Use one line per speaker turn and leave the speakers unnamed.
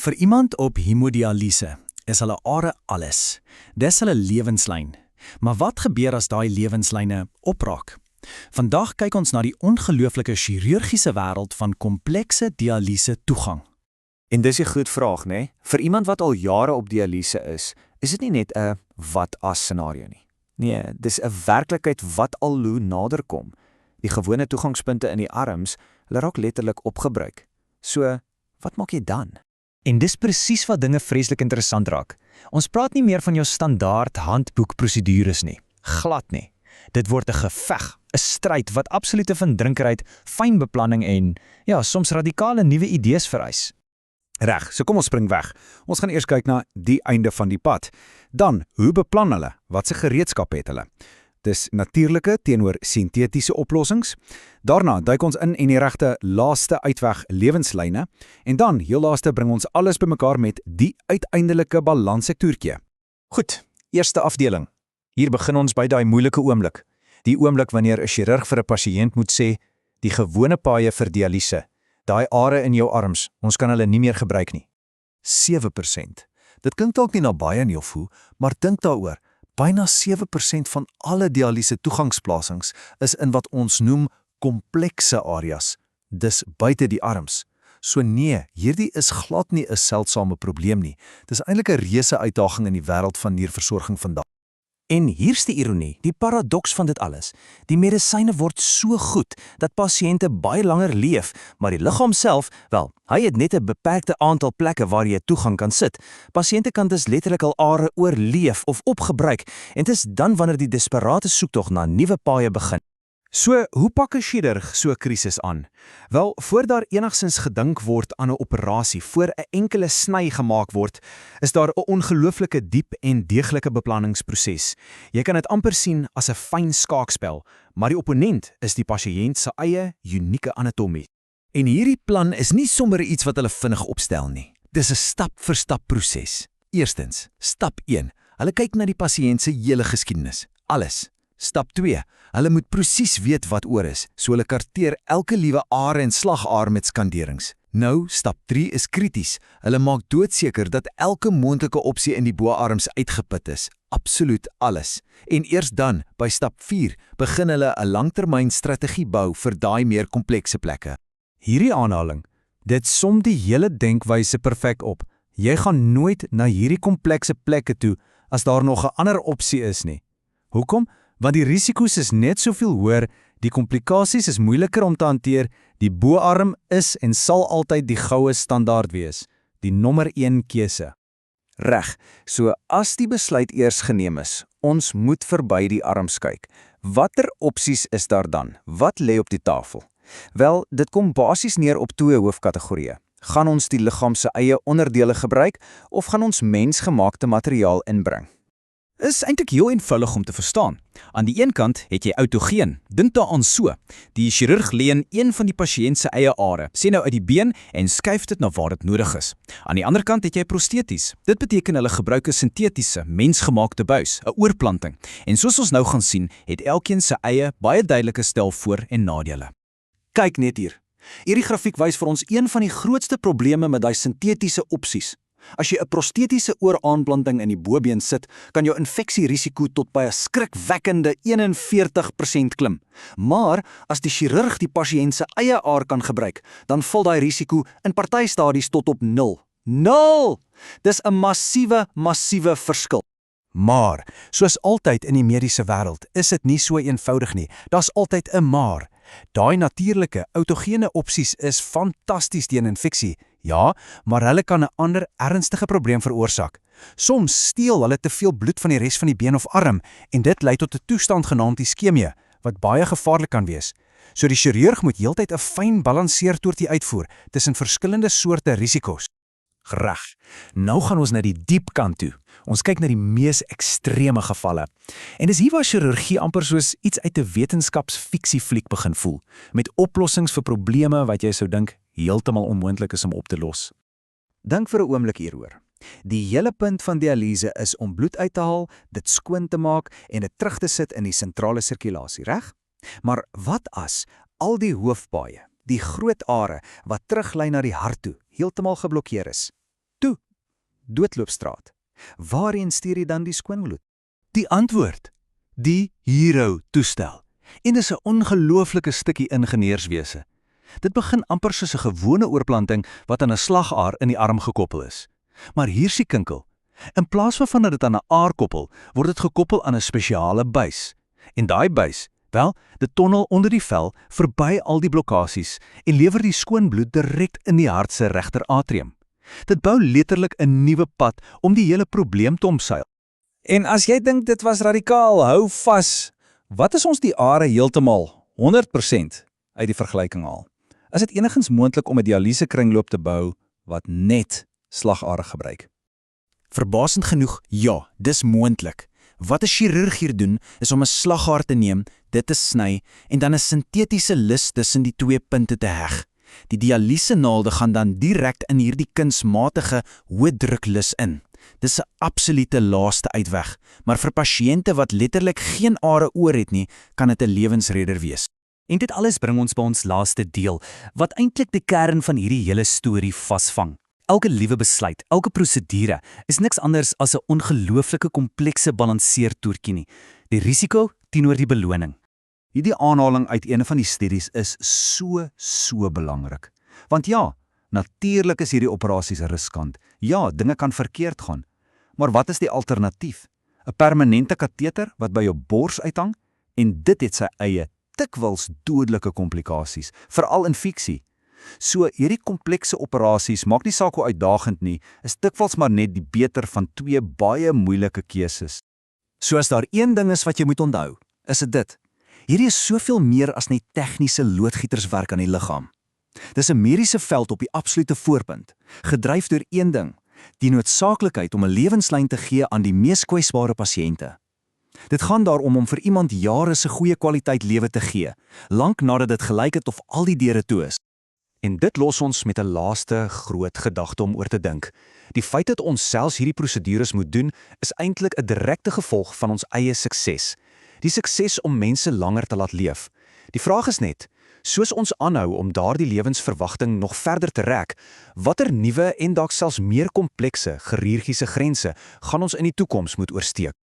Vir iemand op hemodialyse is hulle are alles. Dis hulle lewenslyn. Maar wat gebeur as daai lewenslyne opraak? Vandag kyk ons na die ongelooflike chirurgiese wêreld van komplekse dialyse toegang.
En dis 'n groot vraag, né? Vir iemand wat al jare op dialyse is dit nie net 'n wat as scenario nie. Nee, dis 'n werklikheid wat al hoe nader kom. Die gewone toegangspunte in die arms, hulle raak letterlik opgebruik. So, wat maak jy dan?
En dis presies wat dinge vreeslik interessant raak. Ons praat nie meer van jou standaard handboekprosedures nie. Glad nie. Dit word 'n geveg, 'n stryd wat absolute vindrinkerheid, fyn beplanning en soms radikale nuwe idees vereis.
Reg, so kom ons spring weg. Ons gaan eers kyk na die einde van die pad. Dan, hoe beplan hulle? Watse gereedskap het hulle? Dis natuurlike teenoor sintetiese oplossings. Daarna duik ons in die regte laaste uitweg lewenslyne en dan heel laaste bring ons alles bymekaar met die uiteindelike balanssektoertjie.
Goed, eerste afdeling. Hier begin ons by daai moeilike oomblik. Die oomblik wanneer 'n chirurg vir 'n pasiënt moet sê, die gewone paaie vir dialyse, daai are in jou arms, ons kan hulle nie meer gebruik nie.
7%. Dit klink dalk nie na baie nie of hoe, maar dink daaroor. Byna 7% van alle dialyse toegangsplasings is in wat ons noem komplekse areas, dis buite die arms. So nee, hierdie is glad nie 'n seldsame probleem nie. Dis eintlik 'n reuse uitdaging in die wêreld van nierversorging vandag.
En hier's die ironie, die paradoks van dit alles. Die medisyne word so goed dat pasiënte baie langer leef, maar die liggaam self, wel, hy het net 'n beperkte aantal plekke waar jy toegang kan sit. Pasiënte kan dus letterlik al are oorleef of opgebruik en dit is dan wanneer die desperate soektog na nuwe paaie begin.
So, hoe pak 'n chirurg so 'n krisis aan? Wel, voor daar enigsins gedink word aan 'n operasie, voor 'n enkele sny gemaak word, is daar 'n ongelooflike diep en deeglike beplanningsproses. Jy kan dit amper sien as 'n fyn skaakspel, maar die opponent is die pasiënt se eie unieke anatomie.
En hierdie plan is nie sommer iets wat hulle vinnig opstel nie. Dis 'n stap-vir-stap proses. Eerstens, stap 1. Hulle kyk na die pasiënt se hele geskiedenis. Alles. Stap 2. Hulle moet presies weet wat oor is, so hulle karteer elke liewe are en slagaar met skanderings. Nou, stap 3 is krities. Hulle maak doodseker dat elke moontlike opsie in die boarms uitgeput is. Absoluut alles. En eers dan, by stap 4, begin hulle 'n langtermynstrategie bou vir daai meer komplekse plekke.
Hierdie aanhaling, dit som die hele denkwyse perfek op. Jy gaan nooit na hierdie komplekse plekke toe as daar nog 'n ander opsie is nie. Hoekom? Want die risiko's is net soveel hoër, die komplikasies is moeiliker om te hanteer, die boarm is en sal altyd die goue standaard wees, die nommer 1 keuse.
Reg, so as die besluit eers geneem is, ons moet verby die arms kyk. Watter opsies is daar dan? Wat lê op die tafel? Wel, dit kom basies neer op 2 hoofkategorieë. Gaan ons die liggaam se eie onderdele gebruik of gaan ons mensgemaakte materiaal inbring?
Is eintlik heel eenvoudig om te verstaan. Aan die een kant het jy autogeen. Dink daaraan so. Die chirurg lê in een van die pasiënt se eie are, sê nou uit die been en skuif dit na waar dit nodig is. Aan die ander kant het jy prosteties. Dit beteken hulle gebruik 'n sintetiese, mensgemaakte buis, 'n oorplanting. En soos ons nou gaan sien, het elkeen se eie baie duidelike stel voor- en nadele.
Kyk net hier. Hierdie grafiek wys vir ons een van die grootste probleme met daai sintetiese opsies. As jy 'n prostetiese ooraanplanting in die bobeen sit, kan jou infeksierisiko tot by 'n skrikwekkende 41% klim. Maar as die chirurg die pasiënt se eie aar kan gebruik, dan val daai risiko in party stadies tot op 0. 0! Dis 'n massiewe verskil.
Maar, soos altyd in die mediese wêreld, is dit nie so eenvoudig nie. Daar's altyd 'n maar. Daai natuurlike, autogene opsies is fantasties teen infeksie. Ja, maar hulle kan 'n ander ernstige probleem veroorsaak. Soms steel hulle te veel bloed van die res van die been of arm en dit lei tot 'n toestand genaamd iskemie, wat baie gevaarlik kan wees. So die chirurg moet heeltyd 'n fyn balanseertoertjie uitvoer tussen verskillende soorte risiko's. Reg. Nou gaan ons na die diep kant toe. Ons kyk na die mees ekstreme gevalle. En dis hier waar chirurgie amper soos iets uit 'n wetenskapsfiksiefliek begin voel, met oplossings vir probleme wat jy sou dink heeltemal onmoontlik is om op te los.
Dink vir 'n oomblik hieroor. Die hele punt van dialyse is om bloed uit te haal, dit skoon te maak en dit terug te sit in die sentrale sirkulasie, reg? Maar wat as al die hoofpaaie, die groot are wat teruglei na die hart toe, heeltemal geblokkeer is? doodloopstraat. Waarheen stuur jy dan die skoonbloed?
Die antwoord: die Hero-toestel. En dis 'n ongelooflike stukkie ingenieurswese. Dit begin amper soos 'n gewone oorplanting wat aan 'n slagaar in die arm gekoppel is. Maar hier's die kinkel. In plaas van dat dit aan 'n aar koppel, word dit gekoppel aan 'n spesiale buis. En daai buis, wel, dit tonnel onder die vel verby al die blokkasies en lewer die skoon bloed direk in die hart se regter atrium. Dit bou letterlik 'n nuwe pad om die hele probleem te omseil.
En as jy dink dit was radikaal, hou vas. Wat is ons die are heeltemal 100% uit die vergelyking haal? Is dit enigins moontlik om 'n dialyse kringloop te bou wat net slagare gebruik?
Verbasend genoeg, ja, dis moontlik. Wat 'n chirurg hier doen, is om 'n slagaar te neem, dit te sny en dan 'n sintetiese lus tussen die twee punte te heg. Die dialyse naalde gaan dan direk in hierdie kunsmatige hoë druk lus in. Dis 'n absolute laaste uitweg, maar vir pasiënte wat letterlik geen are oor het nie, kan dit 'n lewensredder wees.
En dit alles bring ons by ons laaste deel, wat eintlik die kern van hierdie hele storie vasvang. Elke liewe besluit, elke prosedure is niks anders as 'n ongelooflike komplekse balanseertoertjie nie. Die risiko teenoor die beloning.
Hierdie aanhaling uit een van die studies is so belangrik. Want ja, natuurlik is hierdie operasies riskant. Ja, dinge kan verkeerd gaan. Maar wat is die alternatief? 'n Permanente kateter wat by jou bors uithang en dit het sy eie dikwels dodelike komplikasies, veral infeksie. So hierdie komplekse operasies, maak nie saak hoe uitdagend nie, is dikwels maar net die beter van twee baie moeilike keuses.
So as daar een ding is wat jy moet onthou, is dit. Hierdie is soveel meer as net tegniese loodgieterswerk aan die liggaam. Dis 'n mediese veld op die absolute voorpunt, gedryf deur een ding: die noodsaaklikheid om 'n lewenslyn te gee aan die mees kwesbare pasiënte. Dit gaan daarom om vir iemand jare se goeie kwaliteit lewe te gee, lank nadat dit gelyk het of al die deure toe is. En dit los ons met 'n laaste groot gedagte om oor te dink. Die feit dat ons selfs hierdie prosedures moet doen, is eintlik 'n direkte gevolg van ons eie sukses. Die sukses om mense langer te laat leef. Die vraag is net, soos ons aanhou om daardie lewensverwagting nog verder te rek, watter nuwe en dalk selfs meer komplekse chirurgiese grense gaan ons in die toekoms moet oorsteek?